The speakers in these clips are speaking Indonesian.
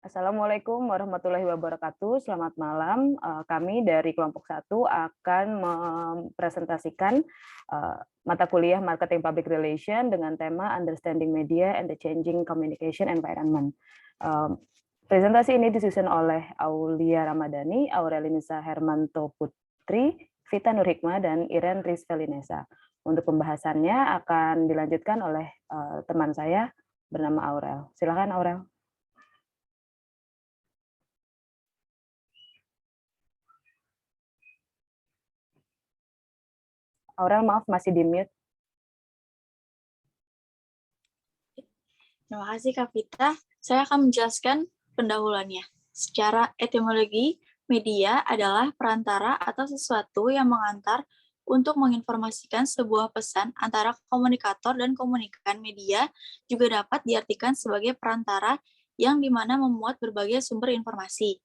Assalamualaikum warahmatullahi wabarakatuh. Selamat malam. Kami dari kelompok 1 akan mempresentasikan mata kuliah Marketing Public Relation dengan tema Understanding Media and the Changing Communication Environment. Presentasi ini disusun oleh Aulia Ramadhani, Aurelinisa Hermanto Putri, Vita Nurhikmah, dan Iren Rizvelinesa. Untuk pembahasannya akan dilanjutkan oleh teman saya bernama Aurel. Silakan Aurel. Aurel, maaf masih di mute. Terima kasih Kak Vita. Saya akan menjelaskan pendahuluannya. Secara etimologi, media adalah perantara atau sesuatu yang mengantar untuk menginformasikan sebuah pesan antara komunikator dan komunikan. Media juga dapat diartikan sebagai perantara yang dimana memuat berbagai sumber informasi.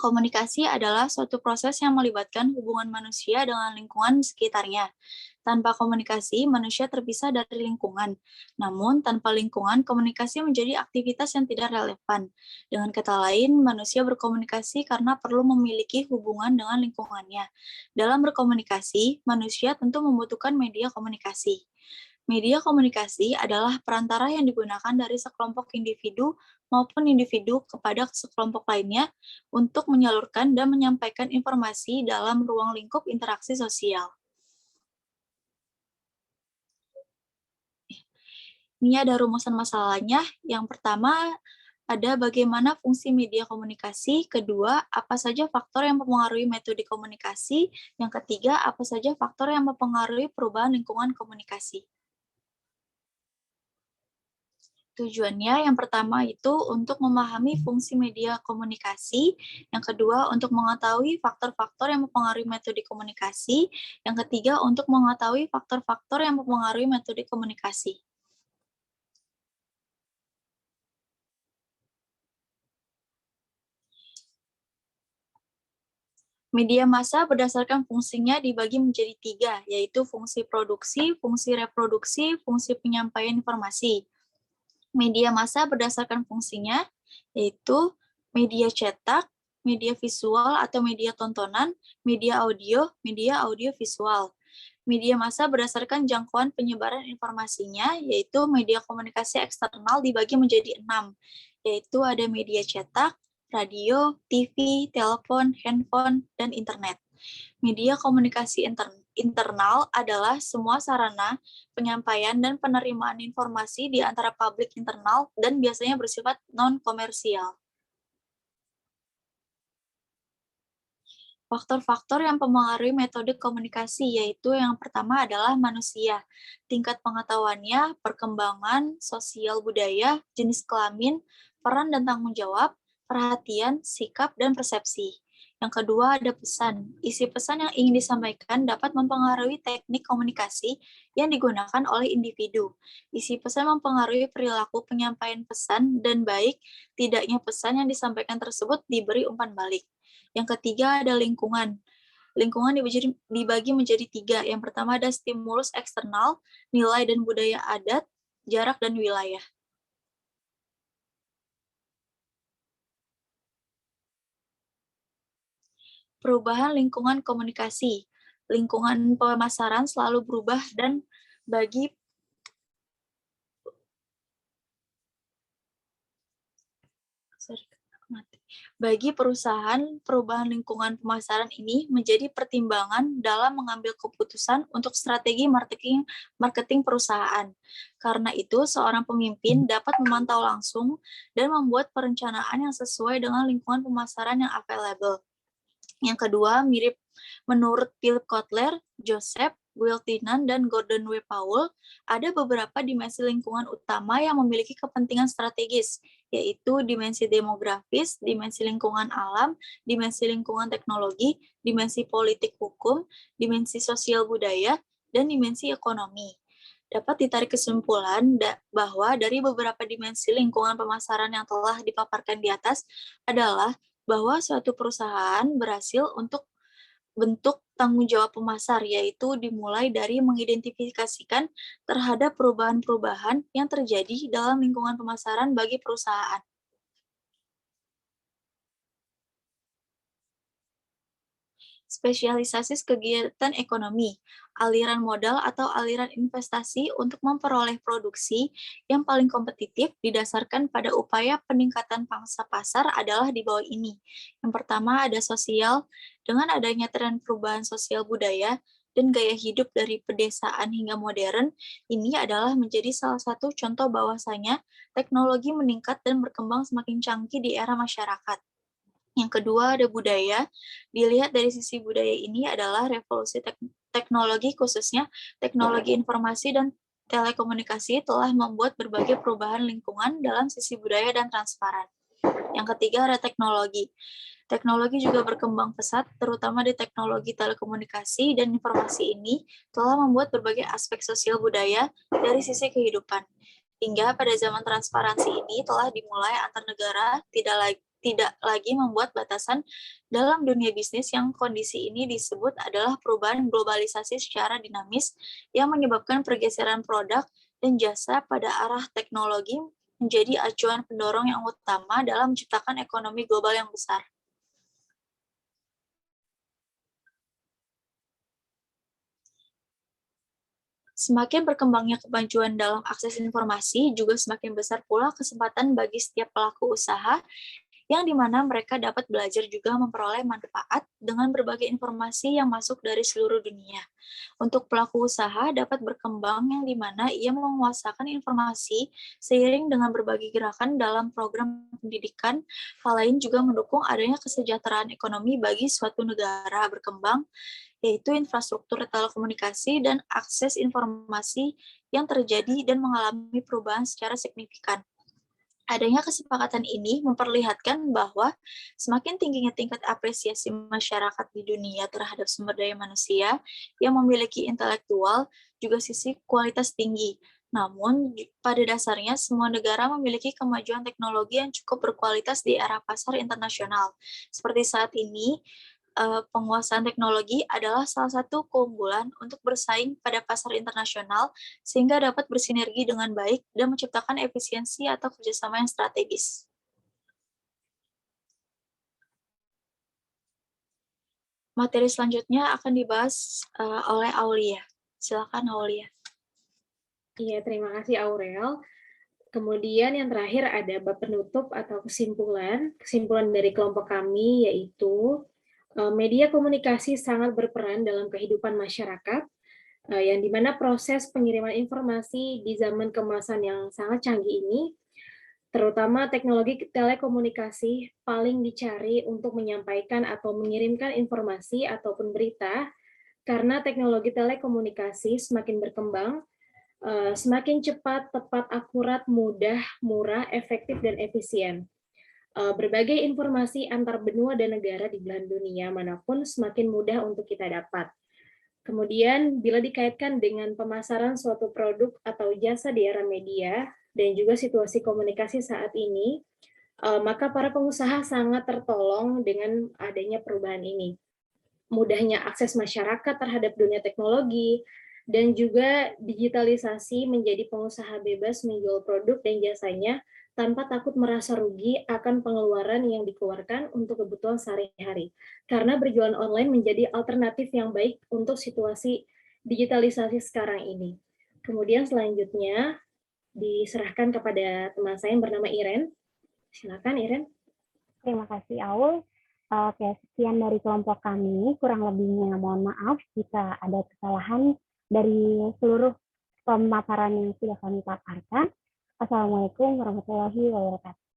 Komunikasi adalah suatu proses yang melibatkan hubungan manusia dengan lingkungan sekitarnya. Tanpa komunikasi, manusia terpisah dari lingkungan. Namun, tanpa lingkungan, komunikasi menjadi aktivitas yang tidak relevan. Dengan kata lain, manusia berkomunikasi karena perlu memiliki hubungan dengan lingkungannya. Dalam berkomunikasi, manusia tentu membutuhkan media komunikasi. Media komunikasi adalah perantara yang digunakan dari sekelompok individu maupun individu kepada sekelompok lainnya untuk menyalurkan dan menyampaikan informasi dalam ruang lingkup interaksi sosial. Ini ada rumusan masalahnya. Yang pertama, ada bagaimana fungsi media komunikasi. Kedua, apa saja faktor yang mempengaruhi metode komunikasi. Yang ketiga, apa saja faktor yang mempengaruhi perubahan lingkungan komunikasi. Tujuannya yang pertama itu untuk memahami fungsi media komunikasi, yang kedua untuk mengetahui faktor-faktor yang mempengaruhi metode komunikasi, yang ketiga untuk mengetahui faktor-faktor yang mempengaruhi metode komunikasi. Media massa berdasarkan fungsinya dibagi menjadi 3, yaitu fungsi produksi, fungsi reproduksi, fungsi penyampaian informasi. Media massa berdasarkan fungsinya, yaitu media cetak, media visual atau media tontonan, media audio visual. Media massa berdasarkan jangkauan penyebaran informasinya, yaitu media komunikasi eksternal dibagi menjadi 6, yaitu ada media cetak, radio, TV, telepon, handphone, dan internet. Media komunikasi internal adalah semua sarana penyampaian dan penerimaan informasi di antara publik internal dan biasanya bersifat non-komersial. Faktor-faktor yang mempengaruhi metode komunikasi, yaitu yang pertama adalah manusia, tingkat pengetahuannya, perkembangan, sosial budaya, jenis kelamin, peran dan tanggung jawab, perhatian, sikap, dan persepsi. Yang kedua ada pesan. Isi pesan yang ingin disampaikan dapat mempengaruhi teknik komunikasi yang digunakan oleh individu. Isi pesan mempengaruhi perilaku penyampaian pesan dan baik tidaknya pesan yang disampaikan tersebut diberi umpan balik. Yang ketiga ada lingkungan. Lingkungan dibagi menjadi 3. Yang pertama ada stimulus eksternal, nilai dan budaya adat, jarak dan wilayah. Perubahan lingkungan komunikasi. Lingkungan pemasaran selalu berubah dan bagi perusahaan, perubahan lingkungan pemasaran ini menjadi pertimbangan dalam mengambil keputusan untuk strategi marketing perusahaan. Karena itu, seorang pemimpin dapat memantau langsung dan membuat perencanaan yang sesuai dengan lingkungan pemasaran yang available. Yang kedua, mirip menurut Philip Kotler, Joseph Guiltinan, dan Gordon W. Powell, ada beberapa dimensi lingkungan utama yang memiliki kepentingan strategis, yaitu dimensi demografis, dimensi lingkungan alam, dimensi lingkungan teknologi, dimensi politik hukum, dimensi sosial budaya, dan dimensi ekonomi. Dapat ditarik kesimpulan bahwa dari beberapa dimensi lingkungan pemasaran yang telah dipaparkan di atas adalah bahwa suatu perusahaan berhasil untuk bentuk tanggung jawab pemasar, yaitu dimulai dari mengidentifikasikan terhadap perubahan-perubahan yang terjadi dalam lingkungan pemasaran bagi perusahaan. spesialisasi kegiatan ekonomi, aliran modal atau aliran investasi untuk memperoleh produksi yang paling kompetitif didasarkan pada upaya peningkatan pangsa pasar adalah di bawah ini. Yang pertama ada sosial, dengan adanya tren perubahan sosial budaya dan gaya hidup dari pedesaan hingga modern, ini adalah menjadi salah satu contoh bahwasanya teknologi meningkat dan berkembang semakin canggih di era masyarakat. Yang kedua ada budaya. Dilihat dari sisi budaya ini adalah revolusi teknologi khususnya teknologi informasi dan telekomunikasi telah membuat berbagai perubahan lingkungan dalam sisi budaya dan transparan. Yang ketiga ada teknologi. Teknologi juga berkembang pesat, terutama di teknologi telekomunikasi dan informasi ini telah membuat berbagai aspek sosial budaya dari sisi kehidupan. Hingga pada zaman transparansi ini telah dimulai antar negara, tidak lagi membuat batasan dalam dunia bisnis yang kondisi ini disebut adalah perubahan globalisasi secara dinamis yang menyebabkan pergeseran produk dan jasa pada arah teknologi menjadi acuan pendorong yang utama dalam menciptakan ekonomi global yang besar. Semakin berkembangnya kemajuan dalam akses informasi, juga semakin besar pula kesempatan bagi setiap pelaku usaha yang dimana mereka dapat belajar juga memperoleh manfaat dengan berbagai informasi yang masuk dari seluruh dunia. Untuk pelaku usaha dapat berkembang yang dimana ia menguasakan informasi seiring dengan berbagai gerakan dalam program pendidikan. Hal lain juga mendukung adanya kesejahteraan ekonomi bagi suatu negara berkembang, yaitu infrastruktur telekomunikasi dan akses informasi yang terjadi dan mengalami perubahan secara signifikan. Adanya kesepakatan ini memperlihatkan bahwa semakin tingginya tingkat apresiasi masyarakat di dunia terhadap sumber daya manusia yang memiliki intelektual juga sisi kualitas tinggi. Namun, pada dasarnya semua negara memiliki kemajuan teknologi yang cukup berkualitas di era pasar internasional. Seperti saat ini, penguasaan teknologi adalah salah satu keunggulan untuk bersaing pada pasar internasional sehingga dapat bersinergi dengan baik dan menciptakan efisiensi atau kerjasama yang strategis. Materi selanjutnya akan dibahas oleh Aulia. Silakan Aulia. Iya, terima kasih Aurel. Kemudian yang terakhir ada bab penutup atau kesimpulan. Kesimpulan dari kelompok kami yaitu media komunikasi sangat berperan dalam kehidupan masyarakat, yang dimana proses pengiriman informasi di zaman kemasan yang sangat canggih ini, terutama teknologi telekomunikasi paling dicari untuk menyampaikan atau mengirimkan informasi ataupun berita, karena teknologi telekomunikasi semakin berkembang, semakin cepat, tepat, akurat, mudah, murah, efektif, dan efisien. Berbagai informasi antar benua dan negara di belahan dunia manapun semakin mudah untuk kita dapat. Kemudian, bila dikaitkan dengan pemasaran suatu produk atau jasa di era media dan juga situasi komunikasi saat ini, maka para pengusaha sangat tertolong dengan adanya perubahan ini. Mudahnya akses masyarakat terhadap dunia teknologi, dan juga digitalisasi menjadi pengusaha bebas menjual produk dan jasanya tanpa takut merasa rugi akan pengeluaran yang dikeluarkan untuk kebutuhan sehari-hari. Karena berjualan online menjadi alternatif yang baik untuk situasi digitalisasi sekarang ini. Kemudian selanjutnya diserahkan kepada teman saya yang bernama Iren. Silakan Iren. Terima kasih Aul. Oke, sekian dari kelompok kami. Kurang lebihnya mohon maaf jika ada kesalahan dari seluruh pemaparan yang sudah kami paparkan. Assalamualaikum warahmatullahi wabarakatuh.